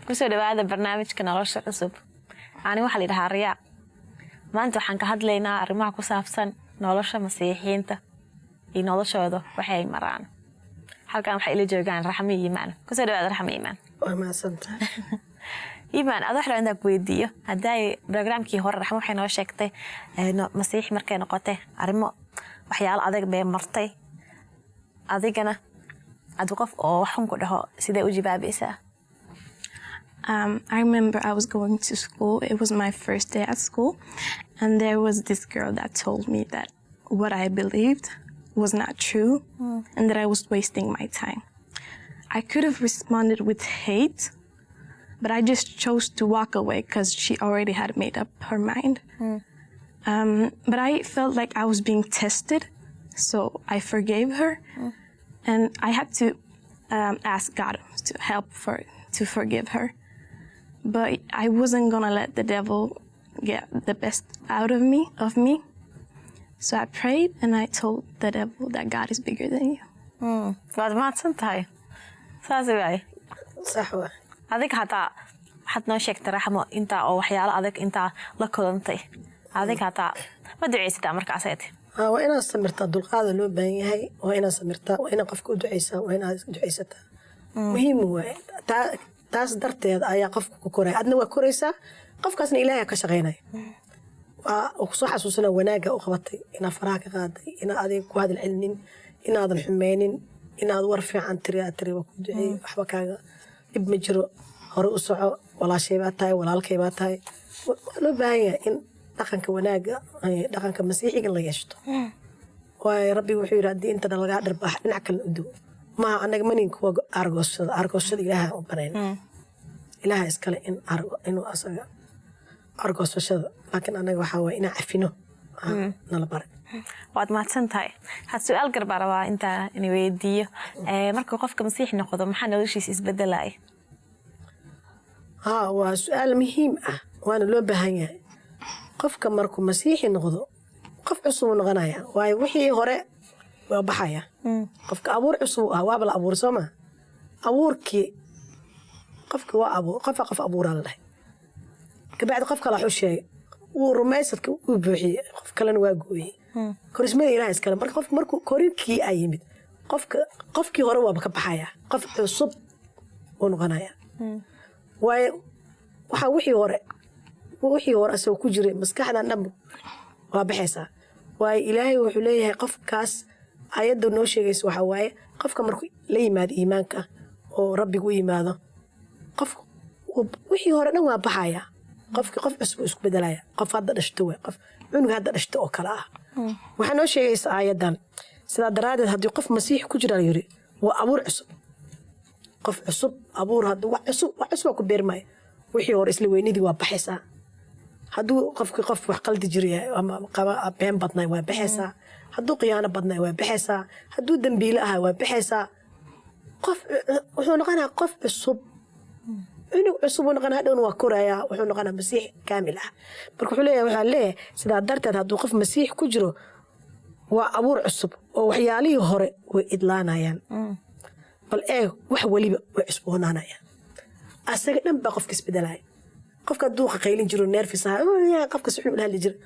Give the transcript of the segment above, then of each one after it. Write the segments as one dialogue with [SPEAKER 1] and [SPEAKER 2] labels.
[SPEAKER 1] kusoo dhawaada barnaamijka nolosha cusub. Ani waxa la yiraahdaa Riyaa. Maanta waxaan ka hadlaynaa arrimaha ku saabsan nolosha masiixiinta iyo noloshooda waxay maraan. Halkaan waxa ila joogaan Raxmi Iimaan. Kusoo dhawaada Raxmi Iimaan.
[SPEAKER 2] Waa maasanta.
[SPEAKER 1] Iimaan, aad waxaan inta ku weydiiyo haday barnaamijkii hore Raxmi waxay noo sheegtay masiix markay noqotay arrimo waxyaalo adag bay martay. Adigana ad qof oo waxan ku dhaho sidee u jawaabaysaa?
[SPEAKER 3] I remember I was going to school. It was my first day at school. And there was this girl that told me that what I believed was not true and that I was wasting my time. I could have responded with hate, but I just chose to walk away because she already had made up her mind. But I felt like I was being tested, so I forgave her. And I had to ask God to help to forgive her. But I wasn't gonna let the devil get the best out of me. So I prayed and I told the devil that God is bigger than you.
[SPEAKER 1] Waad mahadsan tahay. Saas way.
[SPEAKER 2] Sax waa.
[SPEAKER 1] Adig hata waxaad noo sheegtay Raxmo inta oo waxyaalo adag inta la kulantay. Adig hata ma duceysatay markaas aad.
[SPEAKER 2] Waa inaad samirtaa dulqaad loo baahan yahay, waa inaad samirtaa, waa inaad qofka u duceysaa, waa inaad duceysataa. Muhiim waa taas darteed ayaa qofku ku koray. Adna waa koraysaa, qofkaasna Ilaahay ka shaqeynay. Waa ku soo xasuusana wanaaga u qabatay, inaad faraha ka qaaday, inaad adiga ku hadal celinin, inaad xumeynin, inaad war fiican tiri waa ku duceey, waxba kaaga dib ma jiro, hore u soco, walaashay baa tahay, walaalkay baa tahay. Waa loo baahan yahay in dhaqanka wanaaga, dhaqanka masiixiga la yeeshto. Waa Rabbi wuxuu yiraahdaa inta laga dharbaax dhinac kale u dhow. ما أنا كمان كوا أرجوش إلها وبنين إلها إسكال إنه أصلا أرجوش شذا لكن أنا وحاول إن عفينه نلبر
[SPEAKER 1] وقت ما تنتهي هالسؤال قرب على أنت إني ودي مركو قفك مسيح ناخذه محل ولا شيء يسبدل لاي
[SPEAKER 2] وسؤال مهم وأنا لو بهنيا قفك مركو مسيح ناخذه قف عصون غنايا وحي هراء وبحايا قفك أبور عصو وابل أبور سما أبورك قفك وأبور قف أبور الله كبعد قفك لا حشي ورميستك وبوحي قفك لن واجوي كرسمة إلهي إسكال قف مركو كوريكي أيمد قفك غروا بكبحايا قف عصب ونغنايا وحوحي وراء سو كجري مسكحنا نبو وبحسا وإلهي وحليه قف كاس ayadu noo sheegayso waxa waaye qofka markuu la yimaado iimaanka oo rabbigu yimaado qof wixii hore dhan waa baxaya qof cusub isku bedelaya qof hadda dhashto way qof cunug hadda dhashto oo kala ah waxa noo sheegaysa ayadan sida daraadeed hadii qof masiix ku jira yiri waa abuur cusub qof cusub abuur hadda wax cusub ku beermay wixii hore isla weynidii waa baxaysa haduu qof wax qaldi jiray ama qaba been badnay waa baxaysa hadduu qiyaano badnay waa baxaysaa hadduu dambiile ahaa waa baxaysaa qof wuxuu noqonayaa qof cusub inuu cusub noqonaa dhown waa korayaa wuxuu noqonaa masiix kaamil ah marka wuxuu leeyahay sidaa darteed hadduu qof masiix ku jiro waa abuur cusub oo waxyaalihii hore way idlaanayaan bal wax waliba way cusboonaanayaan asaga dhan baa qofka isbedelaya qofka hadduu qaylin jiro neerfis ahaa qofka si xun ula hadli jiro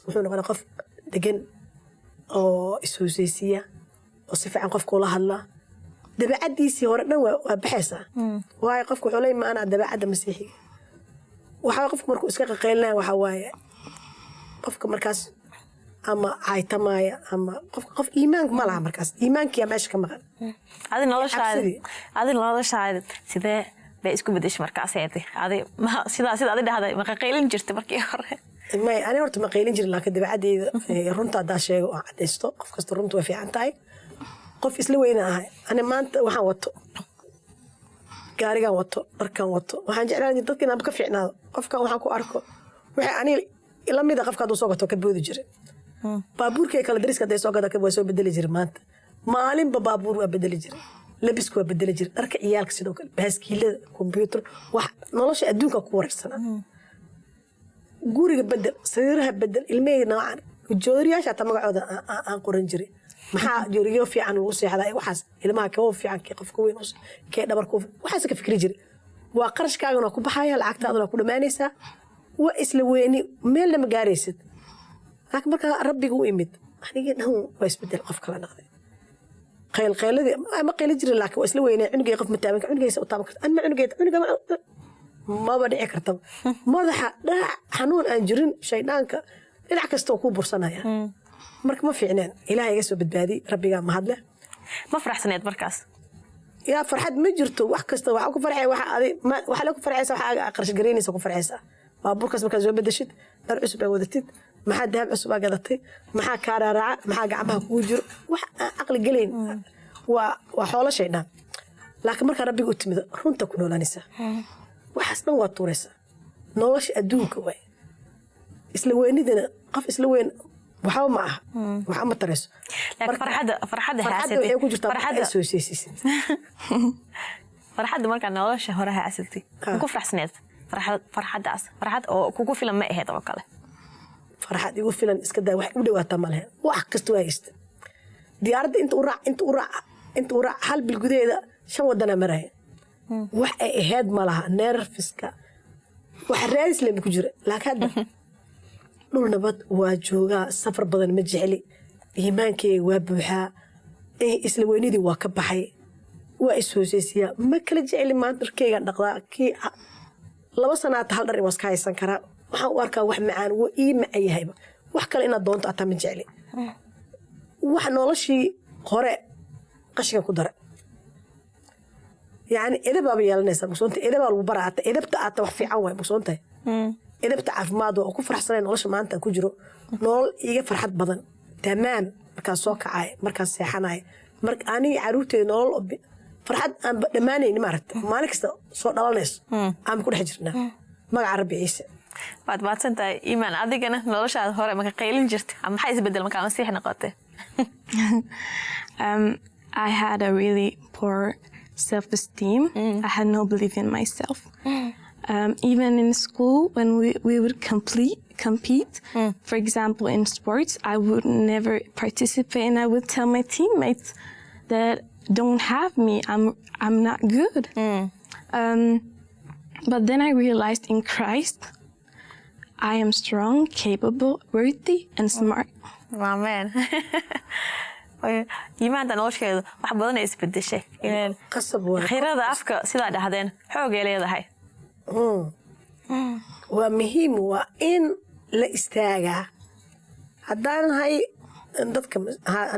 [SPEAKER 2] wuxuu noqonaa qof degan oo ishoosaysiya oo si fiican qofka ula hadla dabeecadiisii hore dhan waa baxaysaa waayo qofka wuxuu leeyahay maana dabeecadda masiixiga waxaa qofka markuu iska qaqaylinayo waxaa waaye qofka markaas ama caytamaya ama qof iimaanka ma laha markaas iimaankiya meesha ka maqan
[SPEAKER 1] adi noloshaada sidee bay isku bedeshay markaas sida adi dhahday ma qaqaylin jirtay markii hore
[SPEAKER 2] ما أنا ورت مقيلين جري لكن دبعدي رنت عدا شيء وعديستو قف كست رنت وفي عنتاي قف إسلوينا هاي أنا ما أنت وحن وطو قارجا وطو بركان وطو وحن جعلني ضد كنا بكفي عنا قف كان وحن كو أركو وحني إلا ميدا قف كادو سوقته كبود جري بابور كي كلا دريس كده سوقته كبود سوق بدل جري ما أنت معلم ببابور وبدل جري لبس كوا بدل جري أرك عيالك سيدوك بس كيل كمبيوتر واحد نلاش أدونك كورسنا guriga bedel sariiraha bedel ilmeey noocan jooriyaasha ta magacooda aan qoran jiray maxaa jooriyo fiican uu seexday waxaas ilmaha ka fiican ka qofka weyn ka dhabarku waxaas ka fikri jiray waa qarashkaagana ku baxaya lacagtaadana ku dhamaanaysaa waa isla weyni meelna ma gaaraysid laakiin markaa rabbiga u imid anigii dhan waa isbedel qof kala noqday qaylqayladii ma qayli jirin laakiin waa isla weynay cunugay qof mataabanka cunugaysa u taaban karta anma cunuga maba dhici karta madaxa dhaac xanuun aan jirin shaydaanka dhinac kasta ku bursanaya marka ma fiicneen ilaahay iga soo badbaadi rabbiga ma hadle
[SPEAKER 1] ma faraxsaneed markaas
[SPEAKER 2] yaa farxad ma jirto wax kasta waxa ku farxay waxa la ku farxaysa waxa qarash gareynaysa ku farxaysa baabuurkaas markaad soo bedeshid dar cusub ay wadatid maxaa dahab cusub aa gadatay maxaa kaararaaca maxaa gacmaha kugu jiro wax aqli galeyn waa xoolo shaydaan laakiin markaa rabbiga u timid runta ku noolanaysa waxaas dhan waa tuuraysa nolosha adduunka waay isla weynidina qof isla weyn waxba ma aha waxa ma tarayso
[SPEAKER 1] farxadda
[SPEAKER 2] waxay ku jirtaa farxadda soo seesisid
[SPEAKER 1] farxadda markaa nolosha hore haasatay ku faraxsaneed farxaddaas farxad oo kugu filan ma ahayd oo kale
[SPEAKER 2] farxad igu filan iska daa wax u dhawaata ma leh wax kasta waa haysta diyaaradda inta u raac hal bil gudaheeda 5 wadana maray wax ay ahayd ma laha nerfiska wax raadis leh ku jira laakiin hadda dhul nabad waa joogaa safar badan ma jeceli iimaankeyga waa buuxaa isla weynidii waa ka baxay waa ishooseysiyaa ma kala jeceli maanta dharkeyga dhaqdaa kii 2 sanaad hal dhar in waska haysan karaa waxaan u arkaa wax macaan waa ii macaan yahayba wax kale inaad doonto ataa ma jeceli wax noloshii hore qashiga ku dara يعني إذا بابي يالناس مقصونت إذا بالبرعة إذا بتأتى وحفي عوّي مقصونت إذا بتعرف ماضي أو كفر حصلين ولاش ما أنت كجرو نول يجي فرحة بدن تمام مركز سوق عاي مركز سيحناي أني عروتي نول فرحة دماني نمرت مالك صوت نالناس عم كل حجرنا ما عربي عيسى
[SPEAKER 1] بعد سنت إيمان أديك أنا نلاش على هراء ما كقيلين جرت عم حيز بدل مكان مسيح نقاطه.
[SPEAKER 3] I had a really poor self-esteem. I had no belief in myself. Even in school, when we would compete, for example, in sports, I would never participate, and I would tell my teammates that don't have me. I'm not good. But then I realized in Christ, I am strong, capable, worthy, and smart.
[SPEAKER 1] Amen. yimaada nolosheedu wax badan ay isbedeshay inaan
[SPEAKER 2] qasab waa
[SPEAKER 1] khirada afka sida dhahdeen xoog ay leedahay
[SPEAKER 2] waa muhiim waa in la istaagaa haddaan hay dadka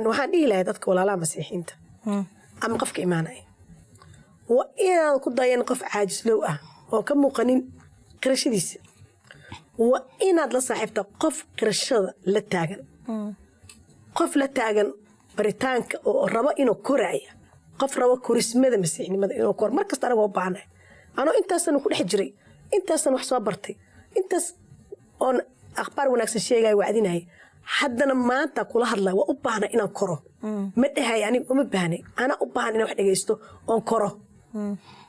[SPEAKER 2] waxaan dhihi lahay dadka walaalaha masiixiinta ama qofka imaanaya waa inaan ku dayan qof caajislow ah oo ka muuqanin qirashadiisa waa inaad la saaxiibta qof qirashada la taagan qof la taagan baritaanka oo rabo inuu koraya qof rabo korismada masiixnimada inuu kor markasta anaga u baahnay anoo intaasan ku dhex jiray intaasan wax soo bartay intaas oon akhbaar wanaagsan sheegay wacdinay haddana maanta kula hadlay waa u baahnay inaan koro ma dhahay aniga uma baahnay ana u baahan inaan wax dhageysto oon koro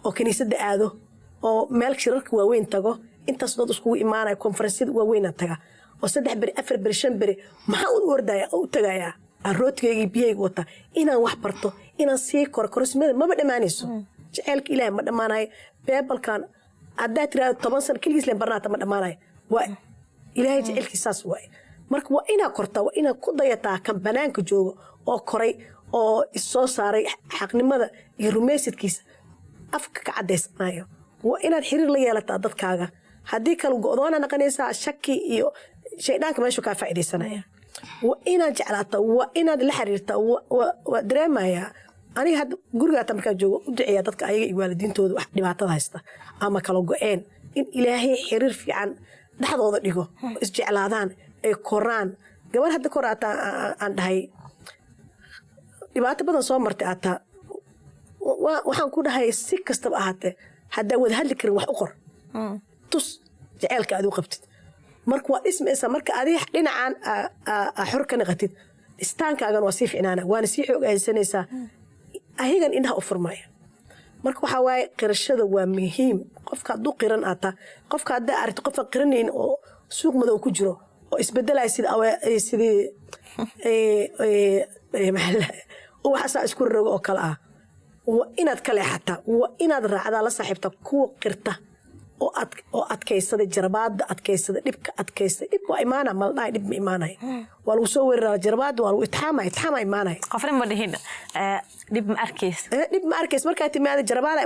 [SPEAKER 2] oo kaniisadda aado oo meel shirarka waaweyn tago intaas dad iskugu imaanaya konferensyada waaweyn taga oo 3 beri 4 beri 5 beri maxaa u ordaya oo u tagayaa arootigeygii biyayga wata inaan wax barto inaan sii korismada maba dhammaanayso jaceylka ilaahay ma dhammaanayo beebalkan haddaad tiraahdo 10 sano keligiis leen barnaata ma dhammaanayo waa ilaahay jaceylkiisaas waay marka waa inaad kortaa waa inaad ku dayataa kan banaanka joogo oo koray oo isoo saaray xaqnimada iyo rumaysadkiisa afka ka caddaysanayo waa inaad xiriir la yeelataa dadkaaga haddii kale go'doona naqanaysaa shaki iyo shaydaanka meeshu kaa faa'iidaysanaya waa inaad jeclaataa waa inaad la xiriirtaa waa dareemayaa aniga hadda gurigaata markaa joogo u duceeyaa dadka ayaga iyo waalidiintooda wax dhibaatada haysta ama kala go'een in ilaahay xiriir fiican dhexdooda dhigo oo isjeclaadaan ay koraan gabar hadda kor aataa aan dhahay dhibaato badan soo martay aataa waxaan ku dhahay si kastaba ahaatee haddaa wada hadli karin wax u qor tus jaceylka aad u qabtid marka waa dhismaysa marka adiga dhinacan xor ka naqatid istaankaagan waa sii ficnaana waana sii xoogaysanaysaa ayagan indhaha u furmaya marka waxaa waaye qirashada waa muhiim qofka hadduu qiran aata qofka haddaa aragti qofka qiranayn oo suuq madow ku jiro oo isbedelaya sidii waxaasaa isku rogo oo kale ah inaad ka leexataa waa inaad raacdaa la saaxiibta kuwa qirta oo adkaysada jarabaada adkaysada dhibka adkaysada dhib waa imaana maldhaay dhib ma imaanaya waa lagu soo weeraraa jarabaada waa lagu itixaama imaanaya
[SPEAKER 1] qofna ma dhihin dhib ma arkays
[SPEAKER 2] markaa timaada jarabaada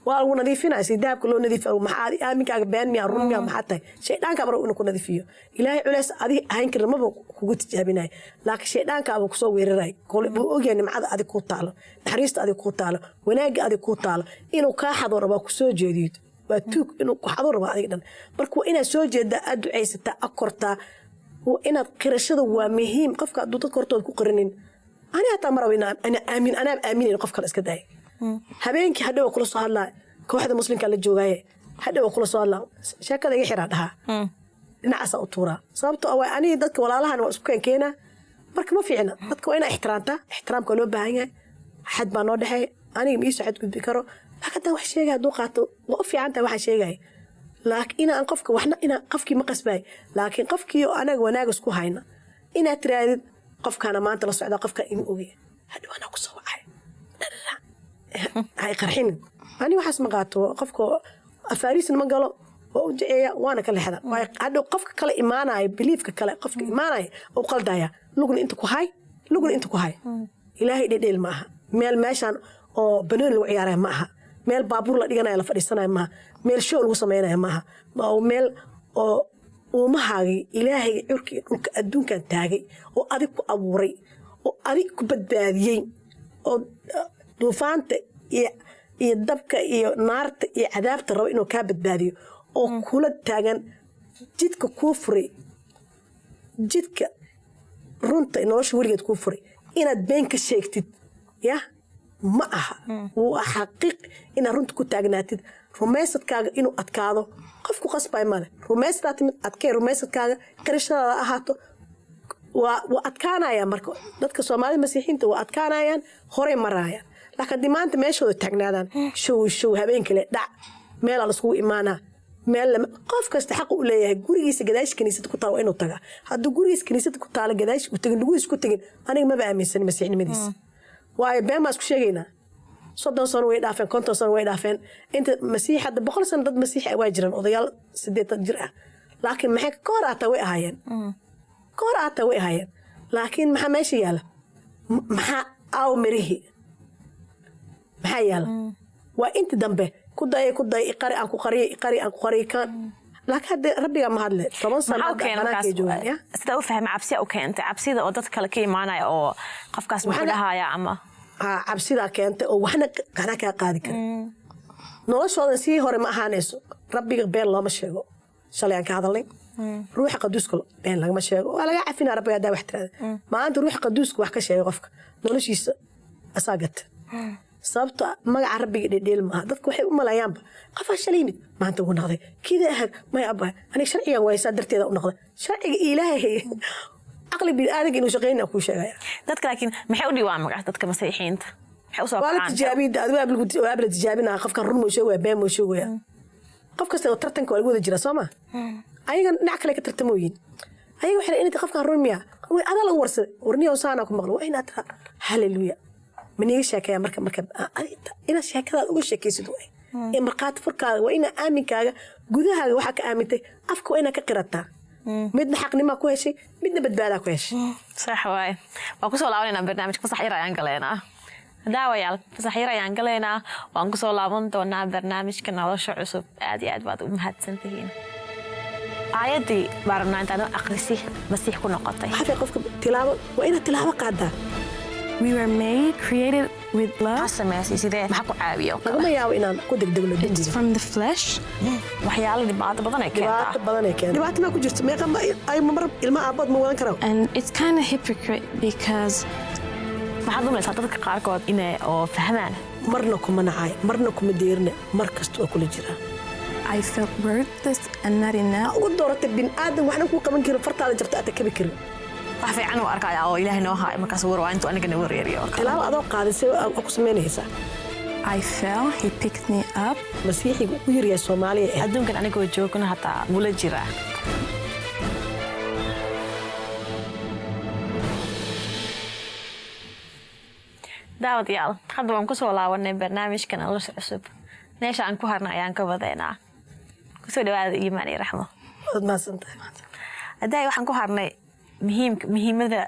[SPEAKER 2] waa lagu nadiifinaya si dahabka loo nadiifiyo maxaa aaminkaaga been miyaa run miyaa maxaa tahay shaydaanka bara inuu ku nadiifiyo ilaahay culays adi ahayn karin maba kugu tijaabinaya laakiin shaydaankaaba kusoo weeraray buu ogyahay nimcada adig kuu taalo naxariista adig kuu taalo wanaagga adig kuu taalo inuu kaa xado rabaa kusoo jeediyo waa tuug inuu ku xado rabaa adig dhan marka waa inaad soo jeedaa aad ducaysataa akortaa waa inaad qirashada waa muhiim qofka hadduu dadka hortooda ku qarinin ani hataa maraba anaa aaminayn qof kale iska daaya habeenkii hadhow kula soo hadlaa kooxda muslimka la joogaaye hadhow kula soo hadlaa sheekada iga xiraa dhahaa dhinacaasa u tuuraa sababto waa aniga dadka walaalahan waa isku keenkeenaa marka ma fiicna dadka waa inaa ixtiraamtaa ixtiraamka loo baahan yahay xad baa noo dhexeey aniga ma iisoo xad gudbi karo laakiin wax sheegaya hadduu qaato waa u fiican tahay waxaa sheegaya laakiin inaan qofka waxna inaan qofkii ma qasbaay laakiin qofkii oo anaga wanaag isku hayna inaad tiraadid qofkaana maanta la socdaa qofka inuu ogyahay hadhow anaa ku soo wacay hay qarxinin ani waxaas ma qaato qofka afaariisna ma galo waa u duceeya waana ka leexda hadhow qofka kale imaanaya biliifka kale qofka imaanaya oo qaldaya lugna inta ku hay ilaahay dhedheel ma aha meeshaan oo banooni lagu ciyaaraya ma aha meel baabuur la dhiganaya la fadhiisanaya maaha meel show lagu samaynaya maaha waa meel oo uumahaagay ilaahay curka iyo dhulka adduunkan taagay oo adig ku abuuray oo adig ku badbaadiyey oo duufaanta iyo dabka iyo naarta iyo cadaabta rabo inuu kaa badbaadiyo oo kula taagan jidka kuu furay jidka runta nolosha weligeed kuu furay inaad been ka sheegtid ya ma aha waa xaqiiq inaad runta ku taagnaatid rumaysadkaaga inuu adkaado qofku qasbay male rumaysadaa timid adkee rumaysadkaaga qirashadaada ahaato waa adkaanaya marka dadka soomaalida masiixiinta waa adkaanayaan horey maraayaan laakiin haddii maanta meeshooda taagnaadaan show habeen kale dhac meelaa laiskugu imaanaa meel qof kasta xaq u leeyahay gurigiisa gadaashi kaniisada ku taala waa inuu tagaa hadduu gurigiisa kaniisada ku taala gadaashi u tagin lugihiisa ku tagin aniga maba aaminsan masiixnimadiisa waayo been baan isku sheegaynaa 30 sano way dhaafeen 50 sano way dhaafeen inta masiix hadda 100 sano dad masiix waa jiraan odayaal 80 jir ah laakiin maxay ka hor aata way ahaayeen laakiin maxaa meesha yaala maxaa aw mirihi maxaa yaala waa inta dambe ku day iqari aan ku qariyo kan laakiin hadda rabbiga ma hadle 10 sano banaanka joogaa
[SPEAKER 1] sida u fahmay cabsi oo keentay cabsida oo dad kale ka imaanaya oo qofkaas ma dhahaaya ama
[SPEAKER 2] cabsida keentay oo waxna kana ka qaadi kara noloshooda si hore ma ahaanayso rabbiga been looma sheego shalay aan ka hadalnay ruuxa qaduuska been lagama sheego waa laga cafinaa rabbiga hadaa wax tirada maanta ruuxa qaduuska wax ka sheegay qofka noloshiisa asaagata sababta magaca rabbiga dhedheel maaha dadku waxay u malayaanba qofaa shalay yimid maanta ugu noqday kida ahad may abaa aniga sharcigan waysaa darteeda u noqday sharciga ilaahay aqli bil adag inuu shaqeynaa ku sheegaya
[SPEAKER 1] dadka laakiin maxay u dhiwaan magaca dadka masiixiinta maxay u soo
[SPEAKER 2] wala tijaabida waa la tijaabinaa qofkan run moo sheegaya been moo sheegaya qof kasta oo tartanka waa lagu wada jira Soomaa ayaga dhinac kale ka tartamooyin ayaga waxay inta qofkan run miya way adaa lagu warsaday warniyo saana ku maqlo waa inaad haleluya maniga sheekaya marka ina sheekada uga sheekaysid way ee marqaad furkaaga waa ina aaminkaaga gudahaaga waxa ka aamintay afka waa ina ka qirataa midna xaqnimo ku heshay midna badbaada ku heshay
[SPEAKER 1] sax waay waa ku soo laabanayna barnaamijka fasax yar ayaan galeynaa daawayaal fasax yar ayaan galeynaa waan ku soo laaban doonaa barnaamijka nolosha cusub aad iyo aad baad u mahadsantihiin ayadii baarnaa intaan aqrisi masiix ku noqotay
[SPEAKER 2] waxa qofka tilaabo waa ina tilaabo qaadaa
[SPEAKER 3] We were made, created with love. It's from the flesh. And it's kind of hypocrite because I felt worthless and not enough.
[SPEAKER 1] wax fiican u arkaya oo Ilaahay noo haay markaas war waa intuu aniga na wareeriyo
[SPEAKER 2] tilaabo adoo qaadisay ku sameynaysa
[SPEAKER 3] I fell, he picked me up.
[SPEAKER 2] Masiixigu u yiriya Soomaaliya
[SPEAKER 1] adduunkan anigoo joogna hataa wula jira daawadayaal hadda waan kusoo laabanay barnaamijkan nolosha cusub meesha aan ku harnay ayaan ka wadaynaa kusoo dhawaada Iimaan iyo Raxmo
[SPEAKER 2] waad maasantahay
[SPEAKER 1] hadda waxaan ku harnay muhiimada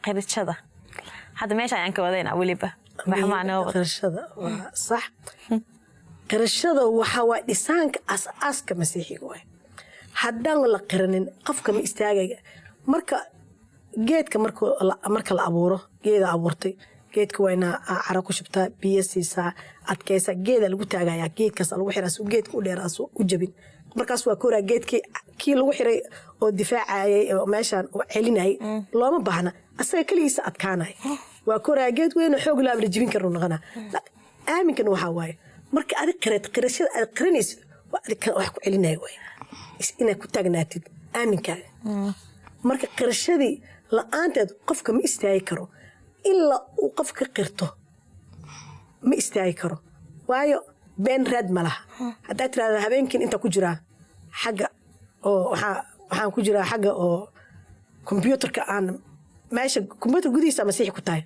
[SPEAKER 1] qirashada hadda meesha ayaan ka wadaynaa waliba maxmaano
[SPEAKER 2] qirashada waa sax qirashada waxa waa dhisaanka asaaska masiixiga way haddaan la qiranin qofka ma istaagaya marka geedka marka la abuuro geeda abuurtay geedka waa inaa cara ku shubtaa biyo siisaa adkaysa geeda lagu taagayaa geedkaas lagu xiraa soo geedka u dheeraas u jabin markaas waa koraa geedkii kii lagu xiray oo difaacayay oo meeshaan oo celinayay looma baahna asaga kaligiisa adkaanay waa koraa geed weyn xoog la abri jibin karno noqona aaminkan waxa waaye marka aad qirashada aad qiranaysid waa aad wax ku celinay way inaad ku taagnaatid aaminkaaga marka qirashadii la'aanteed qofka ma istaagi karo ilaa uu qofka qirto ma istaagi karo waayo been raad ma laha haddaad tiraahdo habeenkiin inta ku jiraa xagga oo waxaan ku jiraa xagga oo kombiyuutarka aan meesha kombiyuutar gudihiisa masiixi ku tahay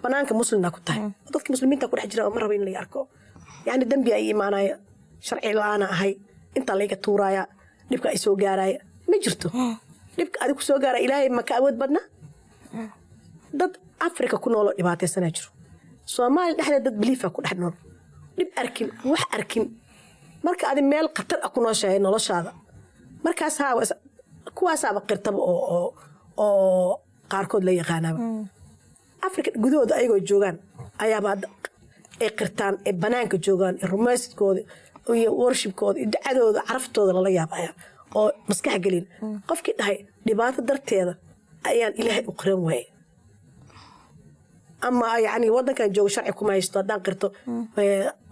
[SPEAKER 2] banaanka muslimna ku tahay dadka muslimiinta ku dhex jira ma rabo in la arko yani dambi ay imaanaya sharci la'aan ahay inta layga tuuraya dhibka ay soo gaaraya ma jirto dhibka adiga ku soo gaara ilaahay ma ka awood badna dad Afrika ku nool dhibaataysan jiro Soomaali dhexdeeda dad biliifa ku dhex nool dhib arkin wax arkin marka aad meel qatar ku nooshahay noloshaada markaas kuwaasaaba qirtaba oo qaarkood la yaqaanaba Afrika gudahooda ayagoo joogaan ayaaba ay qirtaan ee banaanka joogaan rumaysadkooda iyo worshipkooda iyo ducadooda caraftooda lala yaabaya oo maskax gelin qofkii dhahay dhibaato darteeda ayaan ilaahay u qiran waayay ama yani wadankan joogo sharci kuma haysto haddaan qirto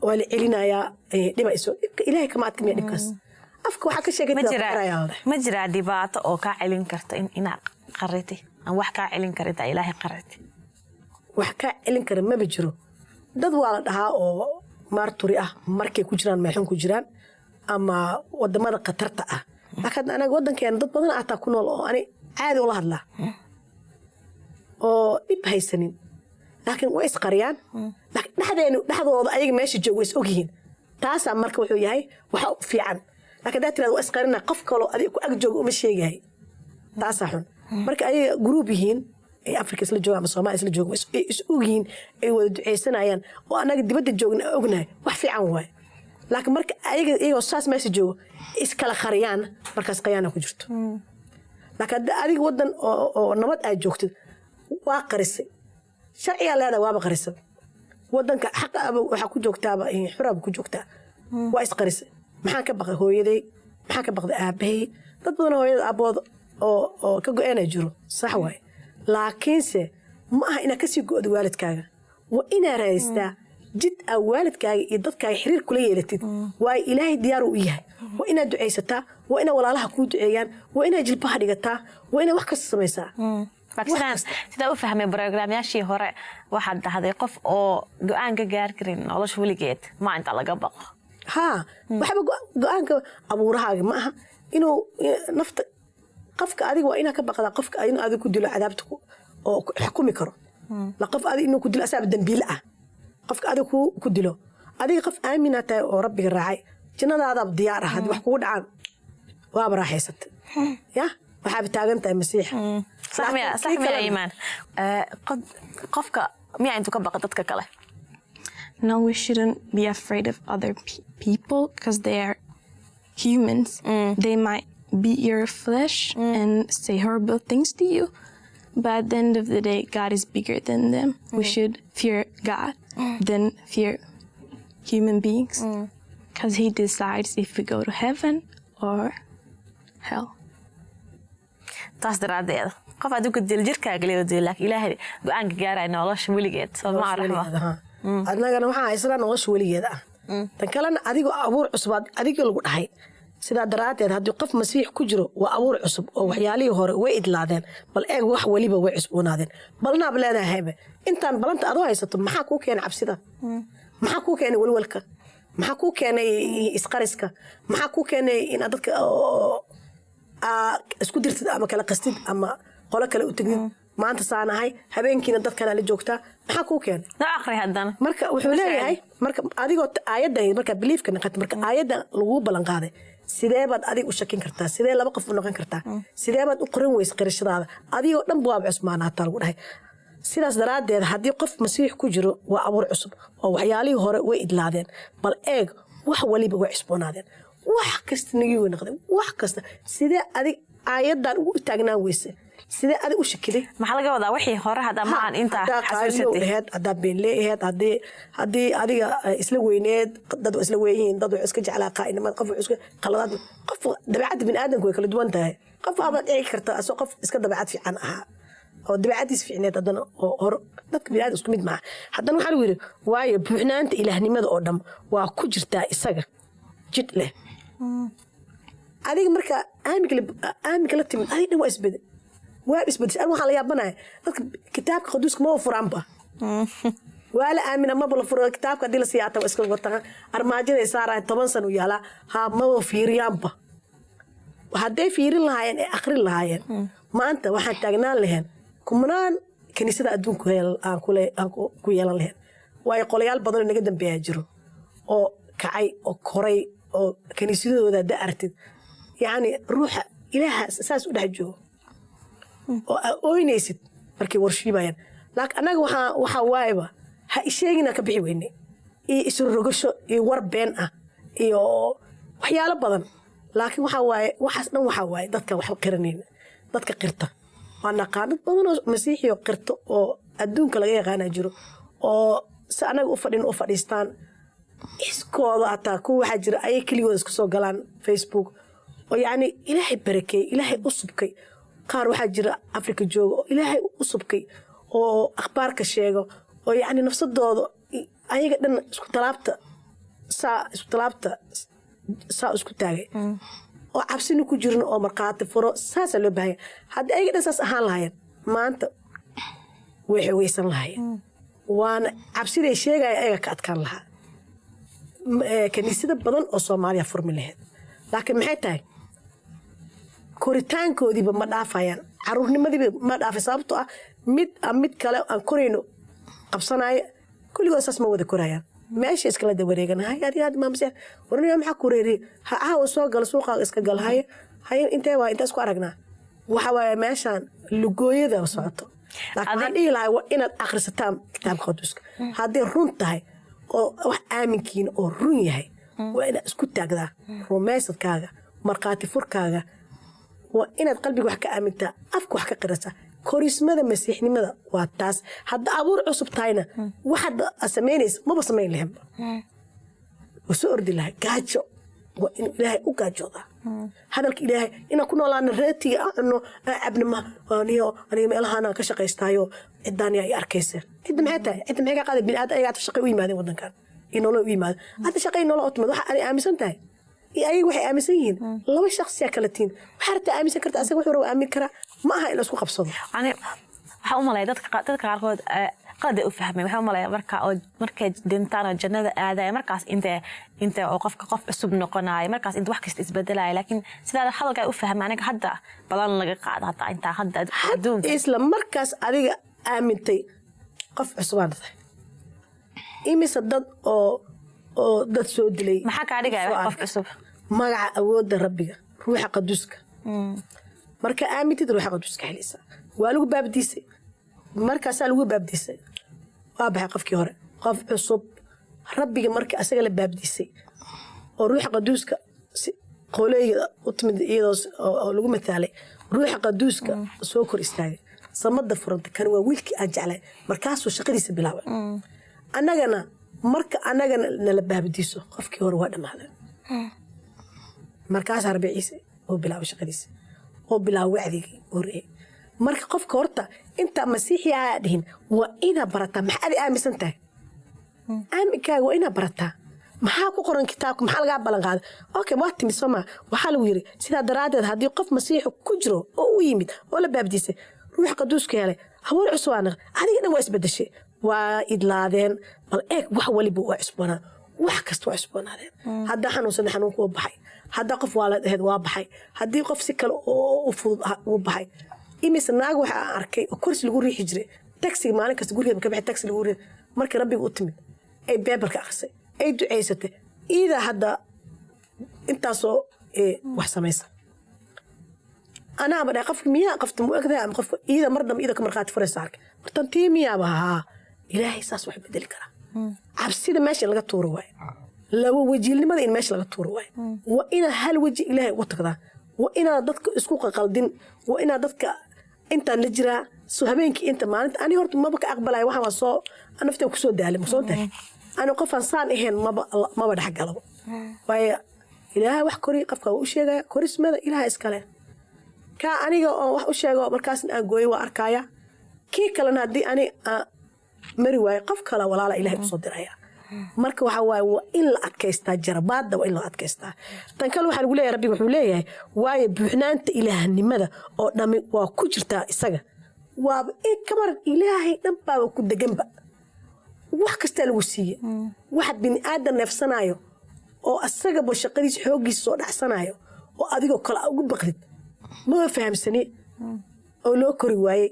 [SPEAKER 2] waa la celinayaa dhibayso dhibka ilaahay kama adkamiya dhibkaas afka waxaa ka sheegay
[SPEAKER 1] ma jiraa dhibaato oo kaa celin karta inaad qaritay aan wax kaa celin karinta ilaahay qaritay
[SPEAKER 2] wax kaa celin kara maba jiro dad waa la dhahaa oo maarturi ah markay ku jiraan meexun ku jiraan ama wadamada qatarta ah laakiin anaga wadankeena dad badan ataa ku nool oo ani caadi ula hadlaa oo dhib haysanin laakiin way isqariyaan dhexdooda ayaga meesha joogo is ogyihiin taasaa marka wuxuu yahay waxa fiican laakiin daa tiraad waa isqarina qof kaloo adiga ku ag joogo uma sheegahay taasaa xun marka ayaga gruub yihiin ay Afrika isla joogaan ama Soomaaliya isla joogaan is ogyihiin ay wada duceysanayaan oo anaga dibadda joogna ognahay wax fiican waay laakiin marka ayagoo saas meesha joogo iskala qariyaan markaas qayaana ku jirto laakiin adiga wadan oo nabad aad joogtid waa qarisay sharciga leedahay waaba qarisay wadanka xaqa waxa ku joogtaaba xuraab ku joogtaa waa isqarisay maxaan ka baqay hooyaday maxaan ka baqday aabahay dad badan hooyada aabood oo ka go'aana jiro sax waay laakiinse ma aha inaad kasii go'do waalidkaaga waa inaad raadistaa jid aa waalidkaaga iyo dadkaaga xiriir kula yeelatid waayo ilaahay diyaar u yahay waa inaad ducaysataa waa inaad walaalaha kuu duceeyaan waa inaad jilbaha dhigataa waa inaad wax kasta samaysaa
[SPEAKER 1] sidaa u fahmay barnaamijyashii hore waxaad dhahday qof oo go'aan ka gaar karin nolosha weligeed ma inta laga baqo
[SPEAKER 2] waxba go'aanka abuurahaaga ma aha inuu nafta qofka adiga waa inaad ka baqdaa qofka inuu adiga ku dilo cadaabta oo xukumi karo la qof adiga inuu ku dilo asaaba dambiile ah qofka adiga ku dilo adiga qof aamina tahay oo rabbiga raacay jannadaadaaba diyaar ah haddii wax kugu dhacaan waaba raaxaysatay ya waxaaba taagan tahay masiixa
[SPEAKER 1] صح يا إيمان قفك مين أنتو كبقى dadka kale
[SPEAKER 3] No, we shouldn't be afraid of other people because they are humans. They might beat your flesh and say horrible things to you, but at the end of the day, God is bigger than them. We should fear God than fear human beings because He decides if we go to heaven or hell.
[SPEAKER 1] taas daraadeeda qof aad ku dil jirkaaga leeyahay laakiin ilaahay go'aan ka gaaray nolosha weligeed soo ma aragno
[SPEAKER 2] adnagana waxa haysana nolosha weligeed ah tan kalena adiga abuur cusub adiga lagu dhahay sida daraadeed hadii qof masiix ku jiro waa abuur cusub oo waxyaalihii hore way idlaadeen bal eeg wax waliba way cusboonaadeen balna leedahay intaan balanta adoo haysato maxaa ku keenay cabsida maxaa ku keenay walwalka maxaa ku keenay isqariska maxaa ku keenay in dadka isku dirtid ama kala qastid ama qolo kale u tagid maanta saanahay habeenkiina dadkana la joogtaa maxaa kuu keenay
[SPEAKER 1] noo akhri haddana
[SPEAKER 2] marka wuxuu leeyahay marka adigoo aayadda marka beliefka naqata marka aayadda lagu ballan qaaday sidee baad adig u shakin kartaa sidee laba qof u noqon kartaa sidee baad u qoran weys qirashadaada adigoo dhan waaba cusmaanaataa lagu dhahay sidaas daraaddeed haddii qof masiix ku jiro waa abuur cusub oo waxyaalihii hore way idlaadeen bal eeg wax waliba way cusboonaadeen wax kasta nagii way noqdeen wax kasta sidee adig aayaddan ugu taagnaan weyse sidee adig u shakiday
[SPEAKER 1] maxaa laga wadaa wixii hore hadda ma aan intaa xasuusatay
[SPEAKER 2] haddaa beenlee aheed haddii adiga isla weyneed dad waa isla weeyihiin dad wax iska jeclaa qaa'inimad qof wax iska qaladaad qof dabeecadda bini'aadamku way kala duwan tahay qof abaad dhici karta asoo qof iska dabeecad fiican ahaa oo dabeecadiis fiicneed haddana oo hor dadka bini'aadam isku mid maaha haddana waxaa lagu yidhi waayo buuxnaanta ilaahnimada oo dhan waa ku jirtaa isaga jidh leh adiga marka aaminka la timid adiga dhan waa isbedel waa isbedeshay aniga waxaan la yaabanaya dadka kitaabka qaduuska maba furaanba waa la aamina maba la furo kitaabka haddii la siyaata waa iska wataa armaajada saaraya 10 sano u yaalaa ha maba fiiriyaanba hadday fiirin lahaayeen ee akhrin lahaayeen maanta waxaan taagnaan lahayn kumnaan kaniisada adduunku aan ku yeelan lahayn waayo qolayaal badan oo naga dambeeyaa jiro oo kacay oo koray oo kaniisadooda da artid yacni ruuxa ilaaha saas u dhex joogo oo ooynaysid markay warshiibayaan laakiin annaga waxaa waayaba ha isheegina ka bixi weyne iyo isrogasho iyo war been ah iyo waxyaalo badan laakiin waxaas dhan waxaa waaye dadka waxba qiranayna dadka qirta waa naqaanad badan oo masiixiyo qirto oo adduunka laga yaqaanaa jiro oo si annaga u fadhiistaan iskooda hataa kuwa waxaa jira ayay keligooda isku soo galaan Facebook oo yacni ilaahay barakeey ilaahay u subkay qaar waxaa jira Afrika jooga oo ilaahay u subkay oo akhbaarka sheego oo yacni nafsadooda ayaga dhan isku talaabta saa isku taagay oo cabsina ku jirin oo markhaati furo saasaa loo baahanya haddii ayaga dhan saas ahaan lahaayeen maanta way xoogeysan lahaayeen waana cabsiday sheegaya ayaga ka adkaan lahaa kaniisada badan oo Soomaaliya furmi lahayd laakiin maxay tahay koritaankoodiiba ma dhaafayaan caruurnimadiiba ma dhaafay sababtoo ah mid kale aan korayno qabsanaya kulligood saas ma wada korayaan meesha iskala dawareeganahay adiga hadda maamseen warniga maxaa ku reeray ha aawa soo gal suuqa iska gal haye intee isku aragnaa waxa waaye meeshaan lugooyada socoto laakiin dhihi lahay waa inaad akhrisataan kitaabka qaduuska haddii run tahay oo wax aaminkiina oo run yahay waa inaad isku taagdaa rumaysadkaaga markhaati furkaaga waa inaad qalbiga wax ka aamintaa afka wax ka qirasaa korismada masiixnimada waa taas hadda abuur cusub tahayna waxaad samaynaysa maba samayn lahaynba waa soo ordi lahay gaajo waa inuu ilaahay u gaajoodaa hadalka ilaahay inaan ku noolaana reetiga aan cunno aan cabnima aniga meelahaana ka shaqaystaayo cidaani ay arkaysa cidda maxay tahay cidda maxay ka qaaday bini'aadam ayagaa shaqay u yimaadeen waddankan iyo nolol u yimaada hadda shaqay nolol u timid waxa aad aaminsan tahay iyo ayaga waxay aaminsan yihiin laba shakhsiyaa kala tiin waxaa rabtaa aaminsan karta asaga wuxuu rabaa aamin karaa ma aha in la isku qabsado
[SPEAKER 1] waxaa u malaya dadka qaarkood qalad ay u fahmeen waxaa u malaya markay dhintaan oo jannada aadaya markaas inta oo qofka qof cusub noqonayo markaas inta wax kasta isbedelaya laakiin sidaa hadalka ay u fahmeen aniga hadda balan laga qaado hataa intaa hadda adduunka
[SPEAKER 2] isla markaas adiga aamintay qof cusubaan tahay imise dad oo dad soo dilay
[SPEAKER 1] maxaa kaa dhigaya qof cusub
[SPEAKER 2] magaca awoodda rabbiga ruuxa qaduuska marka aamintid ruuxa qaduuska helaysaa waa lagu baabdiisay markaasaa lagu baabdiisay waa baxay qofkii hore qof cusub rabbiga marka asaga la baabdiisay oo ruuxa qaduuska qoleyga u timid iyadoo oo lagu mataalay ruuxa qaduuska soo kor istaagay samada furanta kan waa wiilkii aan jeclay markaasuu shaqadiisa bilaabay annagana marka annagana nala baabdiiso qofkii hore waa dhammaaday markaasaa rabbi ciise oo bilaabay shaqadiisa oo bilaabay wacdigii horreeyay marka qofka horta inta masiixi aa dhihin waa inaad barataa maxaad aaminsan tahay aaminkaaga waa inaad barataa maxaa ku qoran kitaabka maxaa lagaa ballan qaaday okay waa timid soomaa waxaa lagu yiri sidaa daraaddeed haddii qof masiixi ku jiro oo u yimid oo la baabdiisay ruuxa qaduuska helay hawoor cusub aa naqay adiga dhan waa isbedeshay waa idlaadeen bal eeg wax waliba waa cusboonaa wax kasta waa cusboonaadeen haddaa xanuunsanay xanuunka waa baxay haddaa qof waa la dhaheed waa baxay haddii qof si kale u fudud u baxay imise naag waxaa arkay oo kursi lagu riixi jiray taxiga maalin kasta gurigeeda ka baxay taxi lagu riixi markii rabbiga u timid ay beebarka akhrisay ay ducaysatay iidaa hadda intaasoo wax samaysa anaa ma dhahay qofka miyaa qofta mu egdahay ama qofka iida mar dambe iida ka markhaati furaysa arkay hortan tii miyaaba haa ilaahay saas wax bedeli karaa cabsida meesha laga tuuro waaye laba wajiilnimada in meesha laga tuuro waaye waa inaad hal weji ilaahay uga tagdaa waa inaad dadka isku qaqaldin waa inaad dadka intaan la jiraa soo habeenkii inta maalinta ani horta maba ka aqbalaya waxaan waa soo naftaa kusoo daalay ma soo tahay ani qofaan saan ahayn maba dhex galabo waayo ilaahay wax kori qofka u sheegaya korismada ilaahay iskale kaa aniga oo wax u sheego markaasna aan gooyo waa arkaya kii kalena haddii ani mari waayo qof kale walaala ilaahay usoo diraya marka waxa waaye waa in la adkaystaa jarabaadda waa in la adkaystaa tan kale waxaa lagu leeyahay rabbiga wuxuu leeyahay waayo buuxnaanta ilaahnimada oo dhammi waa ku jirtaa isaga waaba kamar ilaahay dhan baaba ku deganba wax kastaa lagu siiye waxaad bini aadan neefsanayo oo asagaba shaqadiisa xooggiisa soo dhacsanayo oo adigoo kale ugu baqdid maba fahamsani oo loo kori waayey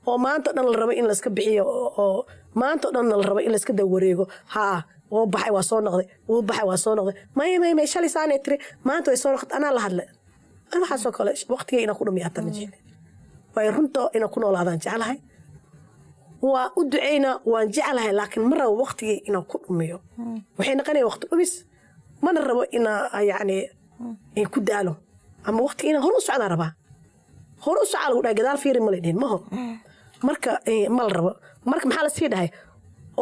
[SPEAKER 2] oo maanta dhan la rabo in layska bixiyo oo maanta dhan la rabo in layska dawareego haa wuu baxay waa soo noqday wuu baxay waa soo noqday may shalay saanay tiri maanta way soo noqotay anaa la hadlay ana waxaasoo kale waqtigay inaan ku dhumiya hataa ma jecli waayo runta inaan ku noolaadaan jeclahay waa u ducaynaa waan jeclahay laakiin ma rabo waqtigay inaan ku dhumiyo waxay noqonaya waqti dhumis mana rabo inaa yacni ku daalo ama waqtiga inaan hor u socdaan rabaa hor u socaa lagu dhahay gadaal fiiri ma laydhihin maho marka ma la rabo marka maxaa lasii dhahay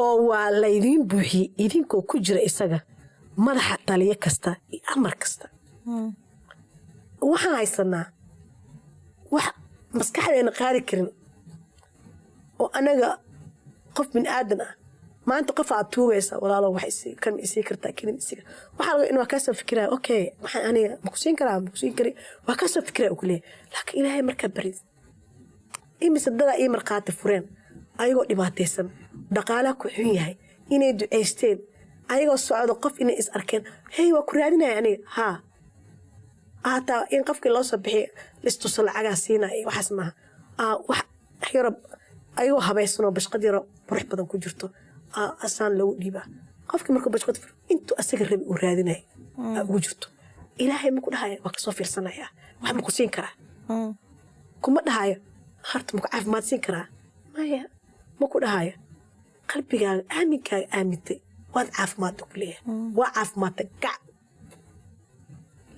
[SPEAKER 2] oo waa laydiin buuxiyey idinkoo ku jira isaga madaxa taliyo kasta iyo amar kasta waxaan haysanaa wax maskaxdeena qaadi karin oo anaga qof bin aadan ah maanta qof aad tuugaysa walaalo wax kan isii kartaa kan isii waxa laga inuu ka soo fikiraa okay waxaan aniga ma ku siin karaa ma ku siin kari waa ka soo fikiraa oo leeyahay laakiin ilaahay marka barid imise dada ay marqaati fureen ayagoo dhibaataysan dhaqaalaha ku xun yahay inay duceysteen ayagoo socdo qof inay is arkeen hey waa ku raadinaya aniga haa haataa in qofkii loo soo bixiy listusa lacagaa siinaya waxaas maaha wax yarab ayagoo habaysanoo bashqad yaro qurux badan ku jirto asaan lagu dhiibaa qofkii markuu bashqad intuu asaga rabi uu raadinaya ugu jirto ilaahay ma ku dhahaya waa kasoo fiirsanaya wax ma ku siin karaa kuma dhahayo harta ma ku caafimaad siin karaa maya ma ku dhahayo qalbigaaga aaminkaaga aamintay waad caafimaadda ku leeyahay waa caafimaadta gac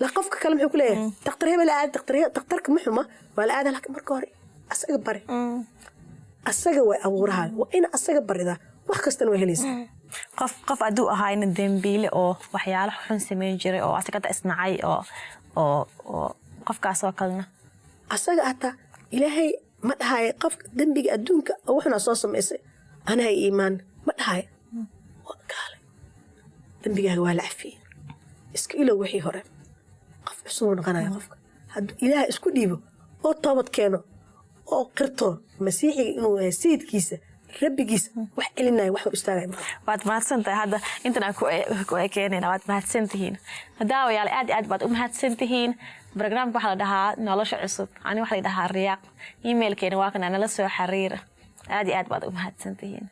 [SPEAKER 2] la qofka kale muxuu ku leeyahay daktar hebel aad daktarka ma xuma waa la aada laakiin marka hore asaga bari asaga way abuuraha waa in asaga baridaa wax kastana way helaysaa
[SPEAKER 1] qof aduu ahaayna dembiile oo waxyaalo xun sameyn jiray oo asagada isnacay oo qofkaas oo kalena
[SPEAKER 2] asaga ata ilaahay ma dhahayo qofka dembiga adduunka wuxuna soo samaysay anaa iimaan ma dhahayo waa gaale dembigaaga waa la cafiyey iska ilow wixii hore qof cusub noqonayo qofka hadduu ilaahay isku dhiibo oo toobad keeno oo qirto masiixiga inuu yahay sayidkiisa rabbigiisa wax celinayo wax istaagay
[SPEAKER 1] waad mahadsantahay hadda intan aan ku ekeenayna waad mahadsantihiin daawayaal aad baad u mahadsantihiin barnaamijka waxaa la dhahaa nolosha cusub ani waxaa la dhahaa riyaaq emailkeena waa kana nala soo xiriira aad baad u mahadsantihiin